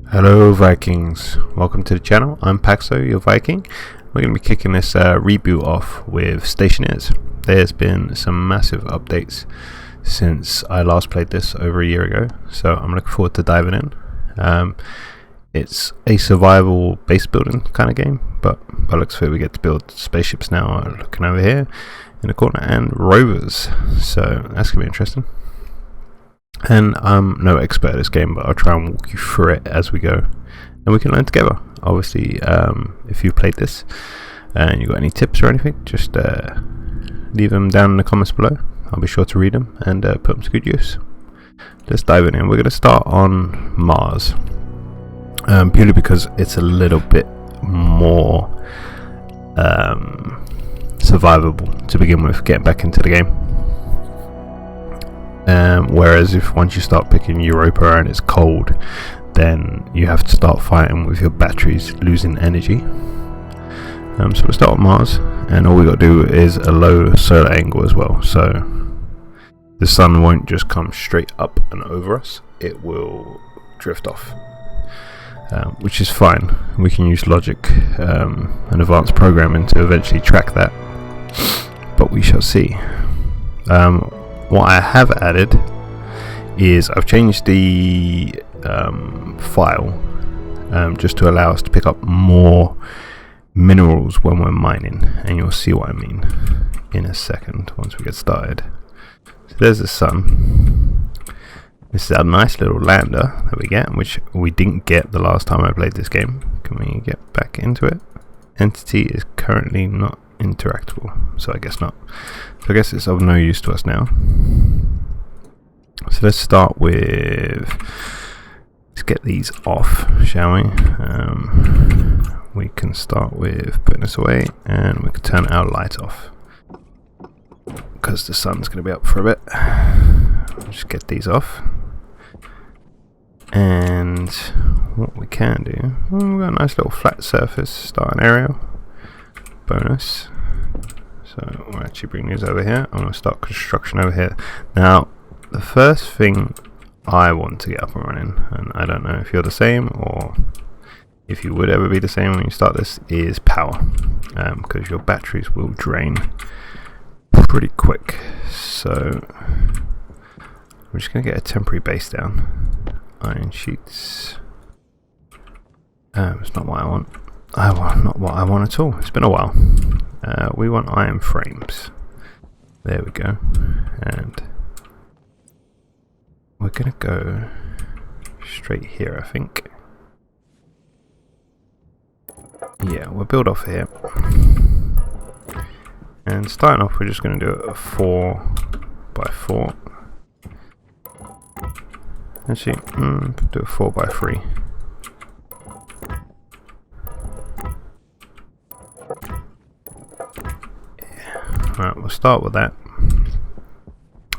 Hello Vikings, welcome to the channel. I'm PaxotheViking. We're going to be kicking this reboot off with Stationeers. There's been some massive updates since I last played this over a year ago, so I'm looking forward to diving in. It's a survival base building kind of game, but by the looks of it we get to build spaceships now, looking over here in the corner, and rovers, so that's going to be interesting. And I'm no expert at this game, but I'll try and walk you through it as we go, and we can learn together. Obviously, if you've played this and you've got any tips or anything, just leave them down in the comments below. I'll be sure to read them and put them to good use. Let's dive in. We're going to start on Mars, purely because it's a little bit more survivable to begin with, getting back into the game. Whereas if once you start picking Europa and it's cold, then you have to start fighting with your batteries losing energy. So we'll start on Mars, and all we got to do is a low solar angle as well, so the sun won't just come straight up and over us, it will drift off, which is fine. We can use logic and advanced programming to eventually track that, but we shall see. What I have added is I've changed the file just to allow us to pick up more minerals when we're mining, and you'll see what I mean in a second once we get started. So there's the sun. This is our nice little lander that we get, which we didn't get the last time I played this game. Can we get back into it? Entity is currently not interactable, so I guess not. So I guess it's of no use to us now. So let's start with, let's get these off, shall we? We can start with putting this away, and we can turn our light off because the sun's going to be up for a bit. Just get these off, and what we can do, we've got a nice little flat surface starting area. Bonus. So we'll actually bring these over here. I'm going to start construction over here. Now, the first thing I want to get up and running, and I don't know if you're the same or if you would ever be the same when you start this, is power, because your batteries will drain pretty quick. So we're just going to get a temporary base down. Iron sheets. It's not what I want. Not what I want at all. It's been a while. We want iron frames. There we go. And we're gonna go straight here, I think. Yeah, we'll build off here. And starting off, we're just gonna do a 4x4. Actually, do a 4x3. Right, we'll start with that, and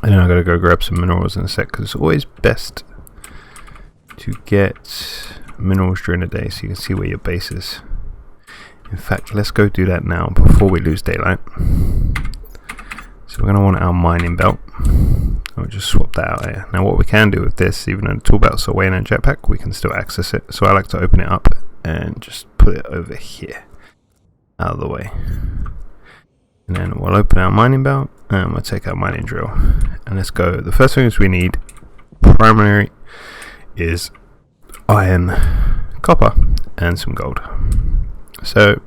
then I'm going to go grab some minerals in a sec, because it's always best to get minerals during the day so you can see where your base is. In fact, let's go do that now before we lose daylight. So we're going to want our mining belt. I'll just swap that out here. Now what we can do with this, even though the tool belt's away in a jetpack, we can still access it. So I like to open it up and just put it over here, out of the way. And then we'll open our mining belt, and we'll take our mining drill, and let's go. The first things we need, primary, is iron, copper, and some gold. So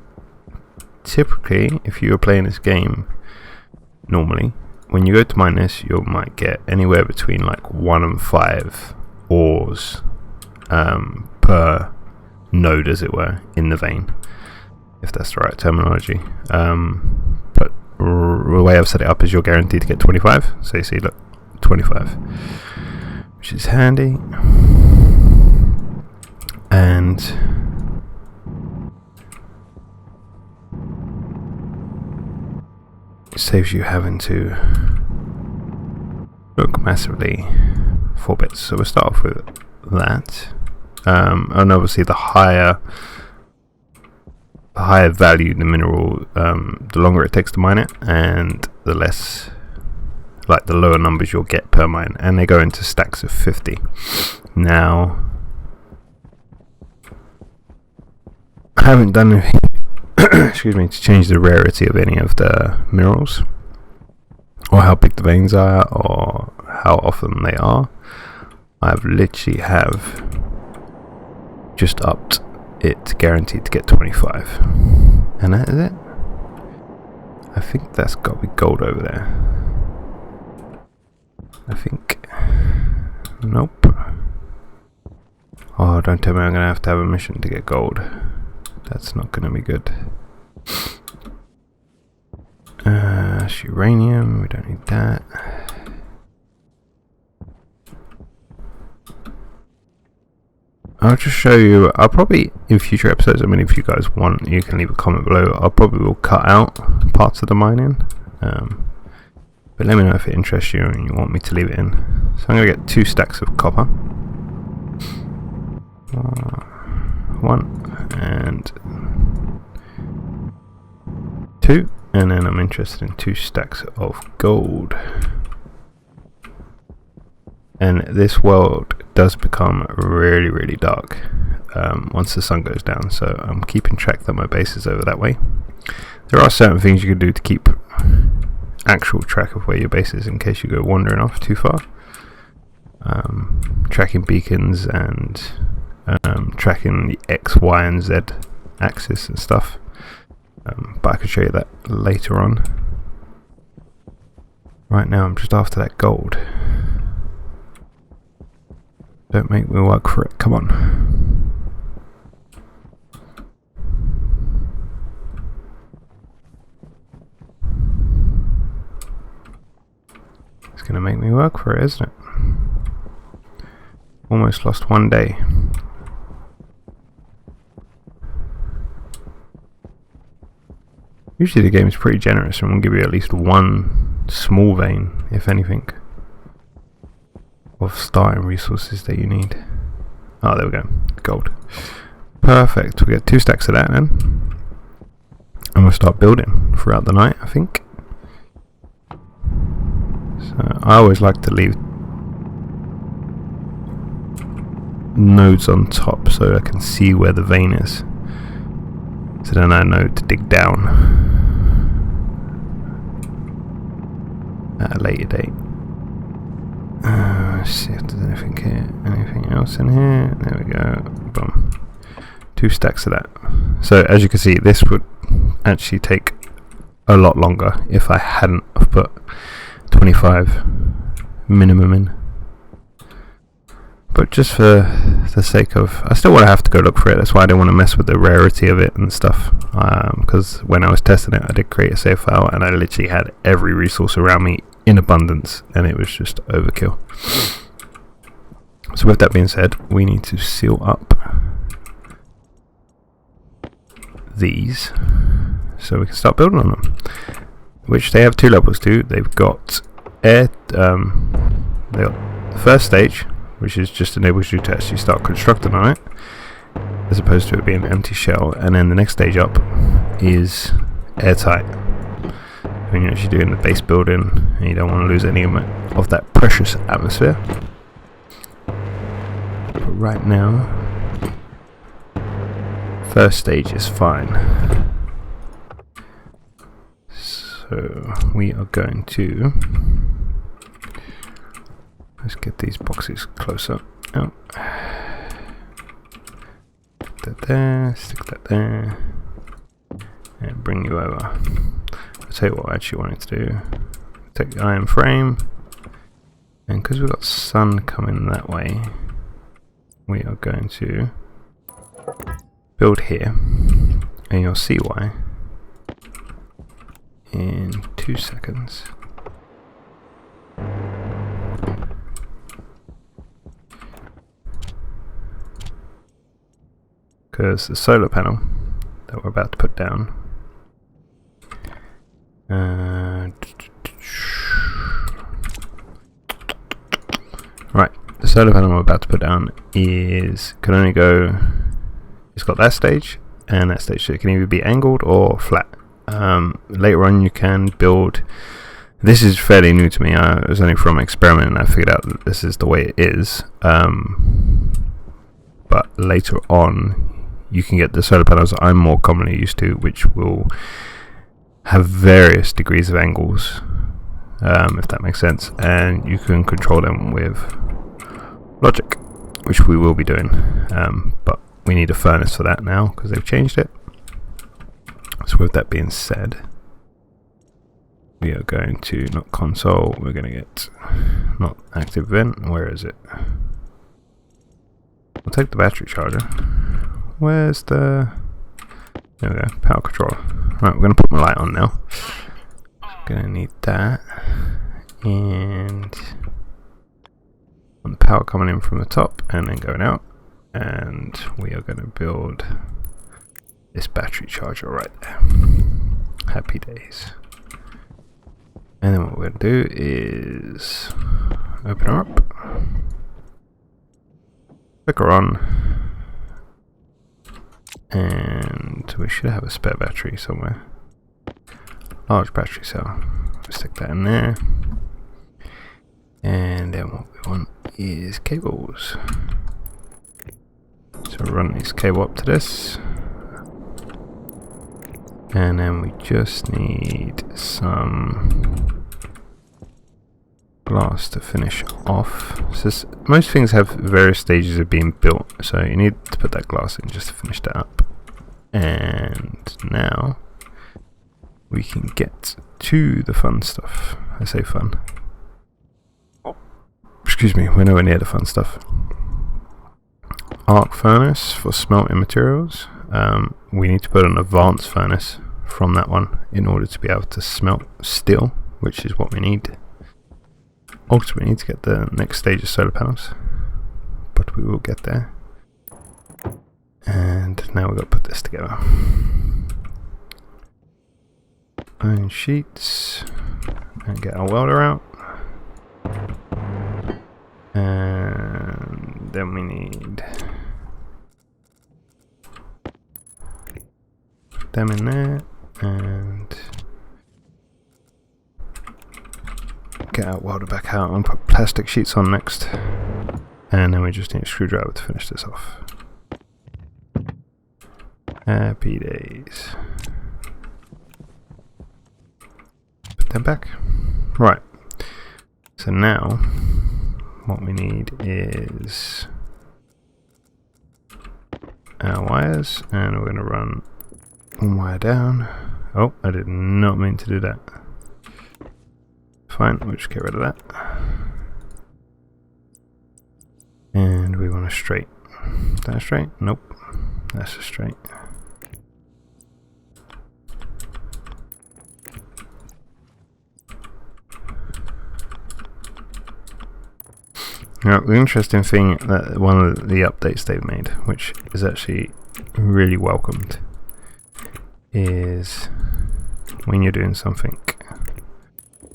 typically, if you are playing this game normally, when you go to mine this, you might get anywhere between like 1 and 5 ores per node, as it were, in the vein, if that's the right terminology. But the way I've set it up is you're guaranteed to get 25. So you see, look, 25, which is handy, and it saves you having to look massively for bits. So we'll start off with that, and obviously the higher value the mineral, the longer it takes to mine it, and the less, like the lower numbers you'll get per mine, and they go into stacks of 50. Now I haven't done anything excuse me, to change the rarity of any of the minerals, or how big the veins are, or how often they are. I've literally just upped it, guaranteed to get 25, and that is it. I think that's got to be gold over there. I think. Nope. Oh, don't tell me I'm going to have a mission to get gold. That's not going to be good. It's uranium, we don't need that. I'll just show you, I'll probably, in future episodes, I mean, if you guys want, you can leave a comment below. I'll probably will cut out parts of the mining. But let me know if it interests you and you want me to leave it in. So I'm going to get 2 stacks of copper. 1 and 2. And then I'm interested in 2 stacks of gold. And this world does become really, really dark once the sun goes down. So I'm keeping track that my base is over that way. There are certain things you can do to keep actual track of where your base is in case you go wandering off too far. Tracking beacons and tracking the X, Y, and Z axis and stuff. But I can show you that later on. Right now I'm just after that gold. Don't make me work for it, come on. It's gonna make me work for it, isn't it? Almost lost 1 day. Usually the game is pretty generous and will give you at least 1 small vein, if anything, of starting resources that you need. Oh, there we go, gold. Perfect, we get 2 stacks of that then. And we'll start building throughout the night, I think. So I always like to leave nodes on top so I can see where the vein is. So then I know to dig down at a later date. Let's see if there's anything here. Anything else in here? There we go. Boom. 2 stacks of that. So as you can see, this would actually take a lot longer if I hadn't put 25 minimum in. But just for the sake of, I still want to have to go look for it. That's why I didn't want to mess with the rarity of it and stuff. Because when I was testing it, I did create a save file and I literally had every resource around me in abundance, and it was just overkill. So with that being said, we need to seal up these so we can start building on them, which they have 2 levels too. They've got the first stage, which is just enables you to actually start constructing on it, as opposed to it being an empty shell. And then the next stage up is airtight, when you're actually doing the base building and you don't want to lose any of that precious atmosphere. But right now, first stage is fine. So we are going to, let's get these boxes closer. Oh. Stick that there, stick that there, and bring you over. I'll tell you what I actually wanted to do. Take the iron frame, and because we've got sun coming that way, we are going to build here, and you'll see why in 2 seconds. Because the solar panel that we're about to put down, right, the solar panel I'm about to put down can only go, it's got that stage and that stage, so it can either be angled or flat. Later on you can build, this is fairly new to me, it was only from experimenting I figured out that this is the way it is, but later on you can get the solar panels that I'm more commonly used to, which will have various degrees of angles, if that makes sense, and you can control them with logic, which we will be doing, but we need a furnace for that now because they've changed it. So with that being said, we are going to not console, we're going to get not active event. Where is it? We'll take the battery charger. Where's the... There we go, power controller. Right, we're going to put my light on now. Going to need that. And the power coming in from the top and then going out. And we are going to build this battery charger right there. Happy days. And then what we're going to do is open her up. Click her on. And we should have a spare battery somewhere. Large battery cell. Stick that in there. And then what we want is cables. So run this cable up to this. And then we just need some glass to finish off. So most things have various stages of being built, so you need to put that glass in just to finish that up. And now we can get to the fun stuff. I say fun. Excuse me, we're nowhere near the fun stuff. Arc furnace for smelting materials. We need to put an advanced furnace from that one in order to be able to smelt steel, which is what we need. Also, we need to get the next stage of solar panels, but we will get there. And now we've got to put this together. Iron sheets, and get our welder out. And then we need them in there, and get our welder back out and put plastic sheets on next. And then we just need a screwdriver to finish this off. Happy days. Put them back. Right. So now what we need is our wires, and we're going to run one wire down. Oh, I did not mean to do that. Fine, we'll just get rid of that. And we want a straight. Is that a straight? Nope. That's a straight. Now, the interesting thing that one of the updates they've made, which is actually really welcomed, is when you're doing something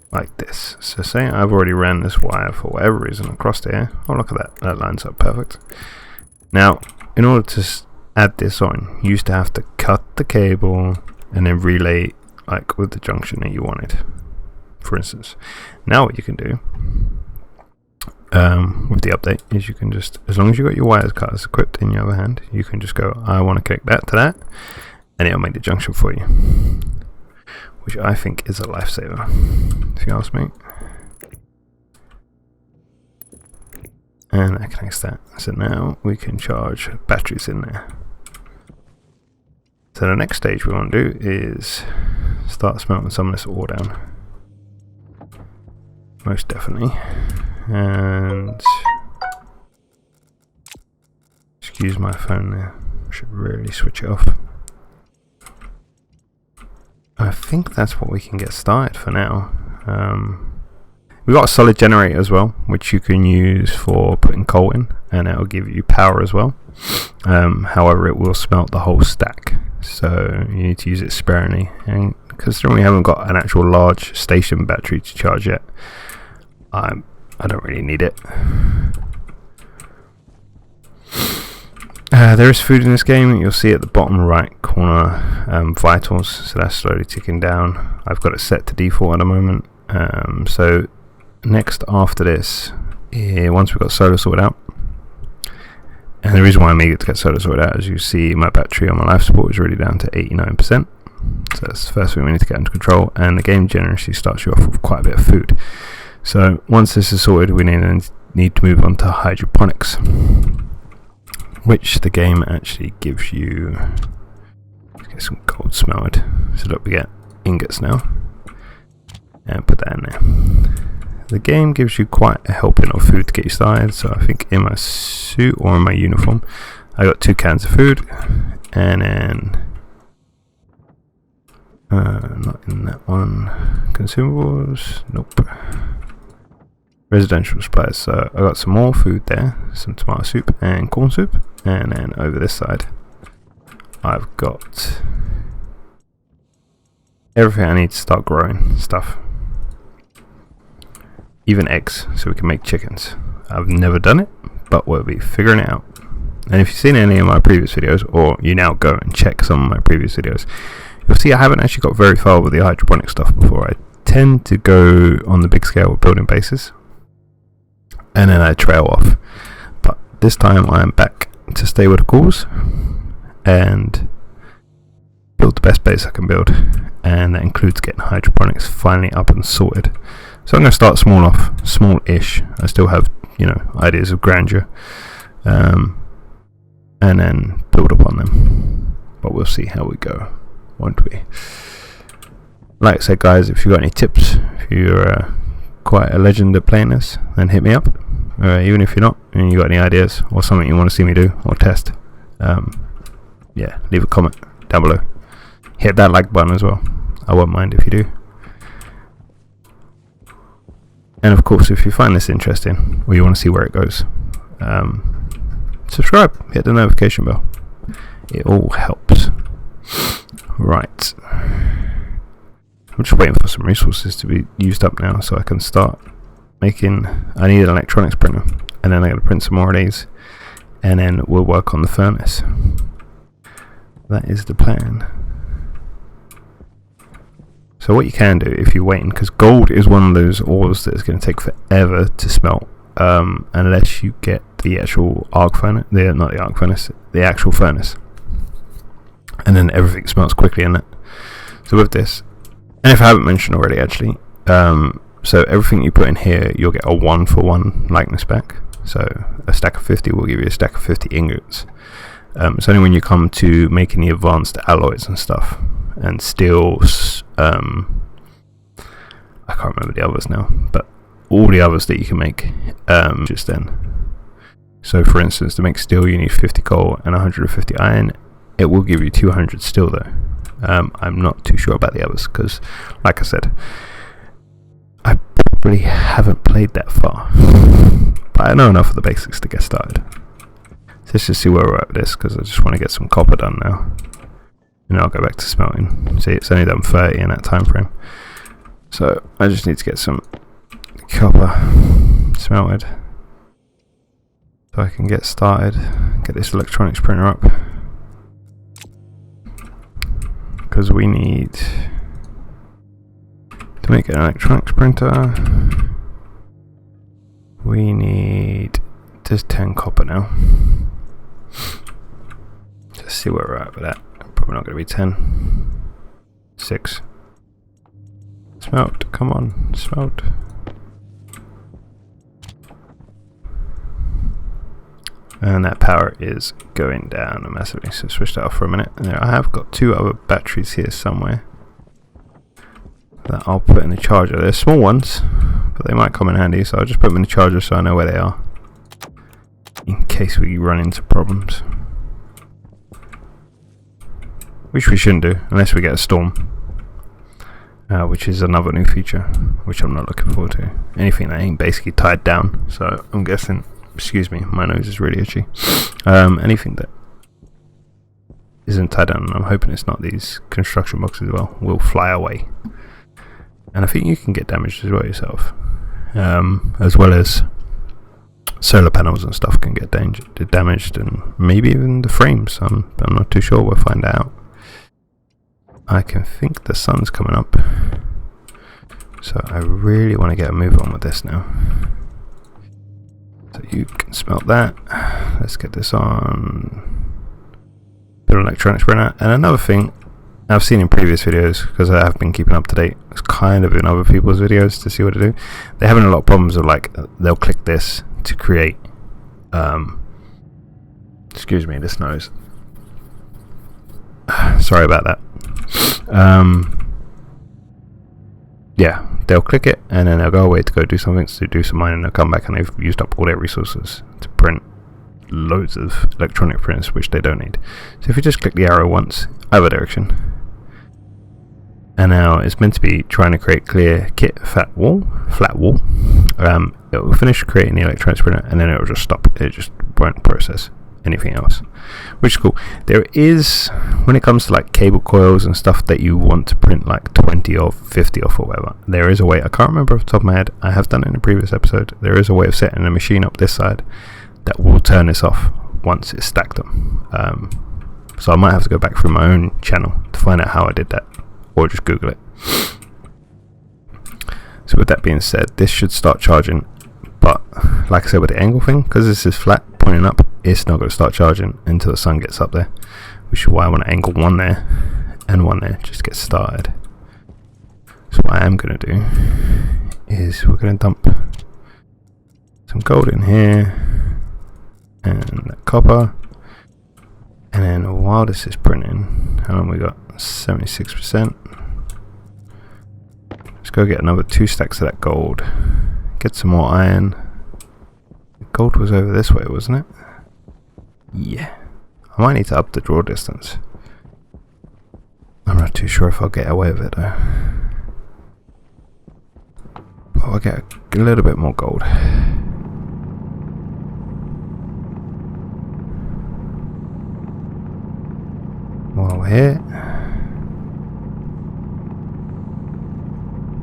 like this. So say I've already ran this wire for whatever reason across there. Oh, look at that. That lines up perfect. Now, in order to add this on, you used to have to cut the cable and then relay like with the junction that you wanted, for instance. Now what you can do with the update is you can just, as long as you've got your wires cut as equipped in your other hand, you can just go, I want to connect that to that, and it'll make the junction for you, which I think is a lifesaver, if you ask me. And that connects that. So now we can charge batteries in there. So the next stage we want to do is start smelting some of this ore down. Most definitely. And excuse my phone there. I should really switch it off. I think that's what we can get started for now. We've got a solid generator as well, which you can use for putting coal in, and it'll give you power as well. However, it will smelt the whole stack, so you need to use it sparingly. And considering we haven't got an actual large station battery to charge yet, I don't really need it. There is food in this game. You'll see at the bottom right corner vitals, so that's slowly ticking down. I've got it set to default at the moment. So next after this, once we've got solar sorted out, And the reason why I'm eager to get solar sorted out is you see my battery on my life support is already down to 89%. So that's the first thing we need to get under control, and the game generously starts you off with quite a bit of food. So once this is sorted, we need to move on to hydroponics, which the game actually gives you. Let's get some gold smelted. So look, we get ingots now, and put that in there. The game gives you quite a helping of food to get you started. So I think in my suit or in my uniform, I got 2 cans of food, and then not in that one. Consumables, nope. Residential supplies. So I got some more food there, some tomato soup and corn soup, and then over this side, I've got everything I need to start growing stuff. Even eggs, so we can make chickens. I've never done it, but we'll be figuring it out. And if you've seen any of my previous videos, or you now go and check some of my previous videos, you'll see I haven't actually got very far with the hydroponic stuff before. I tend to go on the big scale with building bases, and then I trail off. But this time I'm back to stay with the course and build the best base I can build, and that includes getting hydroponics finally up and sorted. So I'm going to start small off, small-ish. I still have, ideas of grandeur, and then build upon them. But we'll see how we go, won't we? Like I said, guys, if you've got any tips, if you're quite a legend at playing this, then hit me up. Even if you're not, and you got any ideas or something you want to see me do or test, leave a comment down below. Hit that like button as well. I won't mind if you do. And of course, if you find this interesting or you want to see where it goes, subscribe, hit the notification bell. It all helps. Right. I'm just waiting for some resources to be used up now so I can start making. I need an electronics printer, and then I gotta print some more of these, and then we'll work on the furnace. That is the plan. So what you can do if you're waiting, because gold is one of those ores that is going to take forever to smelt, unless you get the actual arc furnace, not the arc furnace, the actual furnace, and then everything smelts quickly in it. So with this, and if I haven't mentioned already actually, so everything you put in here, you'll get a 1-for-1 likeness back. So a stack of 50 will give you a stack of 50 ingots. It's only when you come to making the advanced alloys and stuff, and steels, I can't remember the others now, but all the others that you can make, just then. So for instance, to make steel you need 50 coal and 150 iron. It will give you 200 steel though. I'm not too sure about the others, because like I said, I probably haven't played that far, but I know enough of the basics to get started. So let's just see where we're at with this, because I just want to get some copper done now. And I'll go back to smelting. See, it's only done 30 in that time frame. So I just need to get some copper smelted so I can get started, get this electronics printer up. Because we need to make an electronics printer. We need just 10 copper now. Let's see where we're at with that. Probably not going to be 10. 6. Smelt, come on, smelt. And that power is going down massively, so switch that off for a minute. And I have got 2 other batteries here somewhere that I'll put in the charger. They're small ones, but they might come in handy, so I'll just put them in the charger so I know where they are, in case we run into problems. Which we shouldn't do, unless we get a storm. Which is another new feature, which I'm not looking forward to. Anything that ain't basically tied down, so I'm guessing, excuse me, my nose is really itchy. Anything that isn't tied down, and I'm hoping it's not these construction boxes as well, will fly away. And I think you can get damaged as well yourself. As well as solar panels and stuff can get damaged, and maybe even the frames. I'm not too sure, we'll find out. I can think the sun's coming up, so I really want to get a move on with this now. So you can smelt that. Let's get this on. Put an electronics printer. And another thing I've seen in previous videos, because I have been keeping up to date, it's kind of in other people's videos to see what to do. They're having a lot of problems of like, they'll click this to create, excuse me, this nose. Sorry about that. Yeah, they'll click it and then they'll go away to go do something, to do some mining, they'll come back and they've used up all their resources to print loads of electronic printers which they don't need. So if you just click the arrow once, either direction, and now it's meant to be trying to create clear kit flat wall, it will finish creating the electronics printer and then it will just stop. It just won't process anything else, which is cool. There is, when it comes to like cable coils and stuff that you want to print like 20 or 50 off or whatever, there is a way, I can't remember off the top of my head, I have done it in a previous episode, there is a way of setting the machine up this side that will turn this off once it's stacked them. So I might have to go back through my own channel to find out how I did that, or just Google it. So with that being said, this should start charging, but like I said with the angle thing, because this is flat pointing up, it's not going to start charging until the sun gets up there, which is why I want to angle one there and one there just to get started. So what I am going to do is we're going to dump some gold in here and that copper, and then while this is printing, how long we got? 76%. Let's go get another 2 stacks of that gold, get some more iron. The gold was over this way, wasn't it? Yeah, I might need to up the draw distance. I'm not too sure if I'll get away with it though, but I'll get a little bit more gold. While we're here,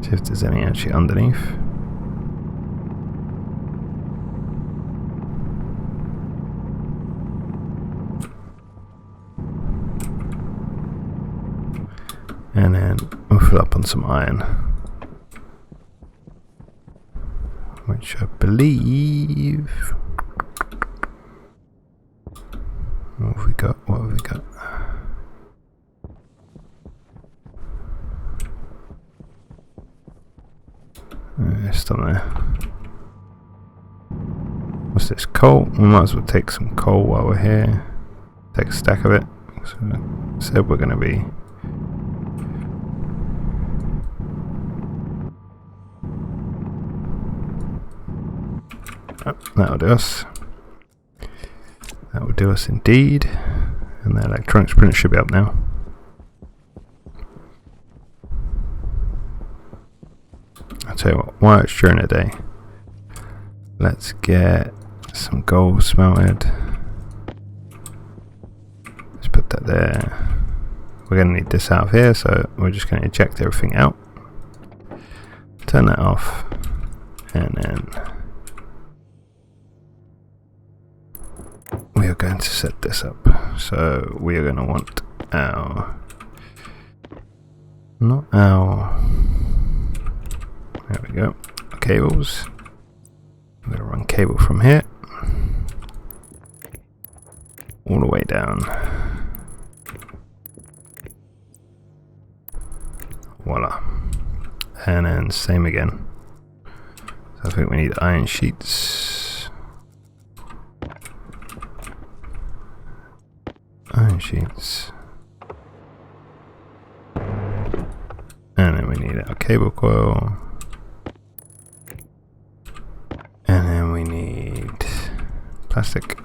see if there's any actually underneath. And then we'll fill up on some iron, which I believe, what have we got? It's done there. What's this? Coal? We might as well take some coal while we're here. Take a stack of it. So I said we're going to be that'll do us. That will do us indeed. And the electronics printer should be up now. I'll tell you what, while it's during the day, let's get some gold smelted. Let's put that there. We're going to need this out of here, so we're just going to eject everything out. Turn that off, and then we are going to set this up. So we are going to want our, there we go, cables. I'm going to run cable from here all the way down. Voila. And then same again. So I think we need iron sheets. Iron sheets. And then we need our cable coil. And then we need plastic.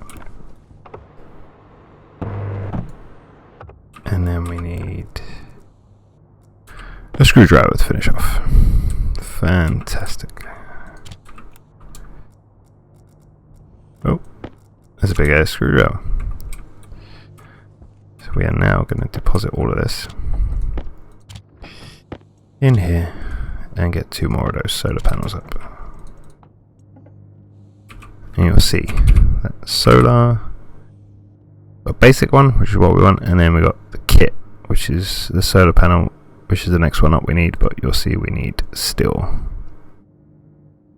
And then we need a screwdriver to finish off. Fantastic. Oh, there's a big ass screwdriver. So we are now going to deposit all of this in here and get 2 more of those solar panels up. And you'll see that solar, a basic one, which is what we want, and then we got the kit, which is the solar panel, which is the next one up we need, but you'll see we need steel.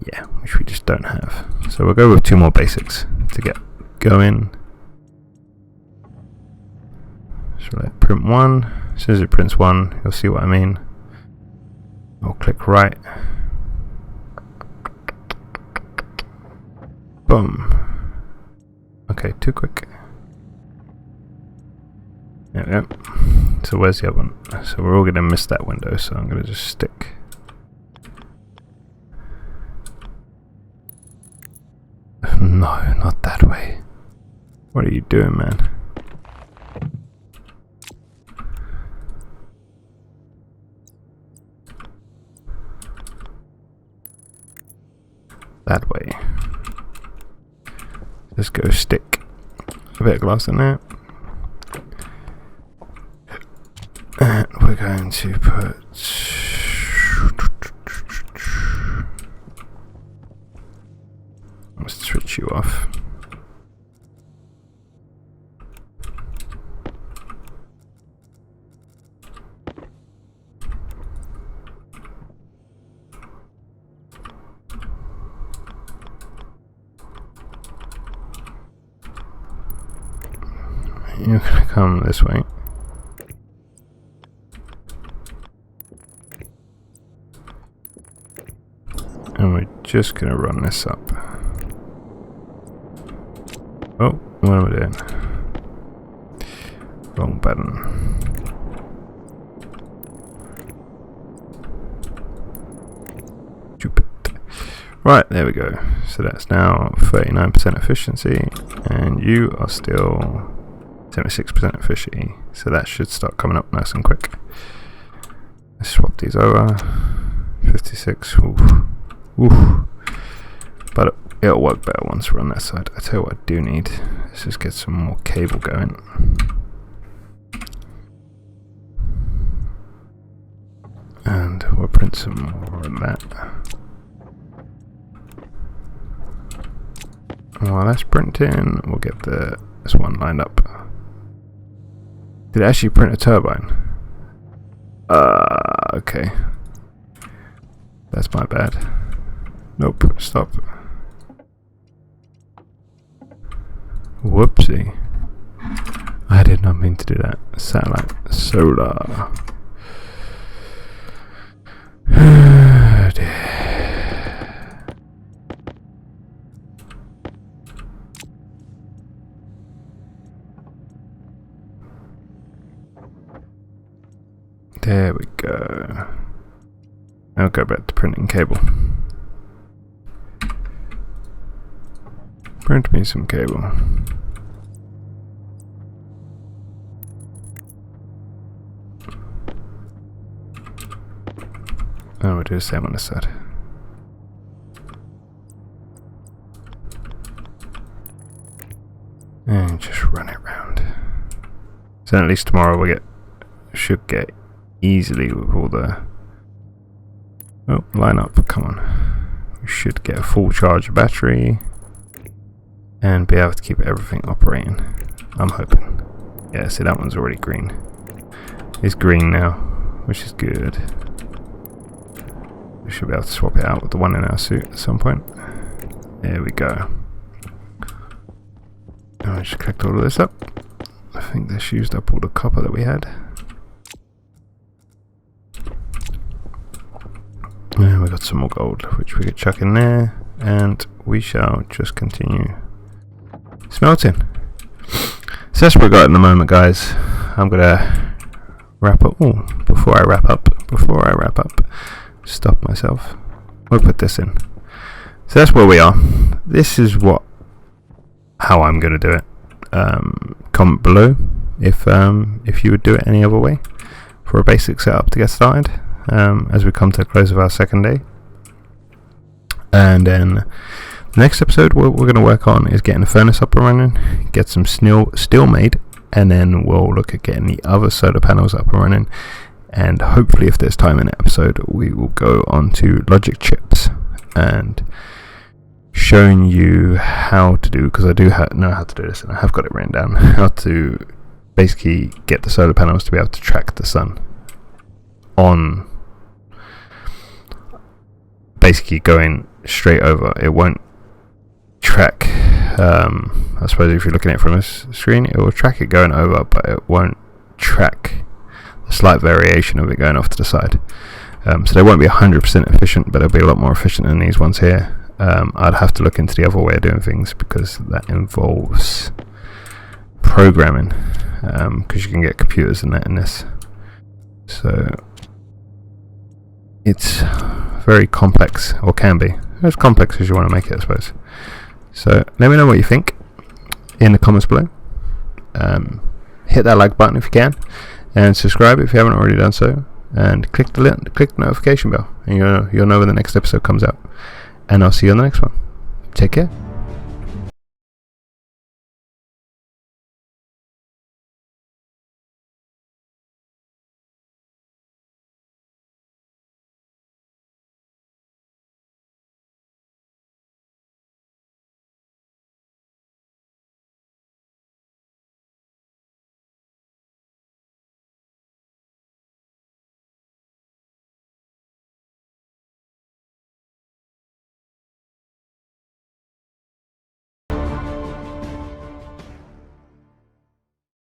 Yeah, which we just don't have. So we'll go with 2 more basics to get going. So let print 1. As soon as it prints 1, you'll see what I mean. I'll click right. Boom. Okay, too quick. There we go. So where's the other one? So we're all going to miss that window, so I'm going to just stick. No, not that way. What are you doing, man? That way. Let's go stick a bit of glass in there. And we're going to put... Let's switch you off. You're going to come this way. And we're just going to run this up. Oh, what am I doing? Wrong button. Stupid. Right, there we go. So that's now 39% efficiency, and you are still 76% efficiency. So that should start coming up nice and quick. Let's swap these over. 56. Oof. Oof. But it'll work better once we're on that side. I tell you what I do need. Let's just get some more cable going. And we'll print some more of that. While that's printing, we'll get this one lined up. Did it actually print a turbine? Okay. That's my bad. Nope, stop. Whoopsie. I did not mean to do that. Satellite solar. There we go. I'll go back to printing cable. Print me some cable. And we'll do the same on this side. And just run it round. So at least tomorrow we should get easily with all the... Oh, line up, come on. We should get a full charge of battery and be able to keep everything operating. I'm hoping. Yeah, see that one's already green. It's green now, which is good. We should be able to swap it out with the one in our suit at some point. There we go. And I just collect all of this up. I think this used up all the copper that we had. And we got some more gold, which we could chuck in there, and we shall just continue smelting. So that's what we got at the moment, guys. I'm gonna wrap up. Oh, before I wrap up, stop myself. We'll put this in. So that's where we are. This is how I'm gonna do it. Comment below if you would do it any other way for a basic setup to get started. As we come to the close of our second day, and then the next episode what we're going to work on is getting the furnace up and running, get some steel made, and then we'll look at getting the other solar panels up and running, and hopefully if there's time in the episode we will go on to logic chips and showing you how to do, because I do know how to do this and I have got it written down, how to basically get the solar panels to be able to track the sun on basically going straight over. It won't track. I suppose if you're looking at it from a screen, it will track it going over, but it won't track the slight variation of it going off to the side. So they won't be 100% efficient, but they'll be a lot more efficient than these ones here. I'd have to look into the other way of doing things, because that involves programming, because you can get computers and that in this. So it's very complex, or can be as complex as you want to make it, I suppose. So let me know what you think in the comments below. Hit that like button if you can, and subscribe if you haven't already done so, and click the notification bell, and you'll know when the next episode comes out. And I'll see you on the next one. Take care.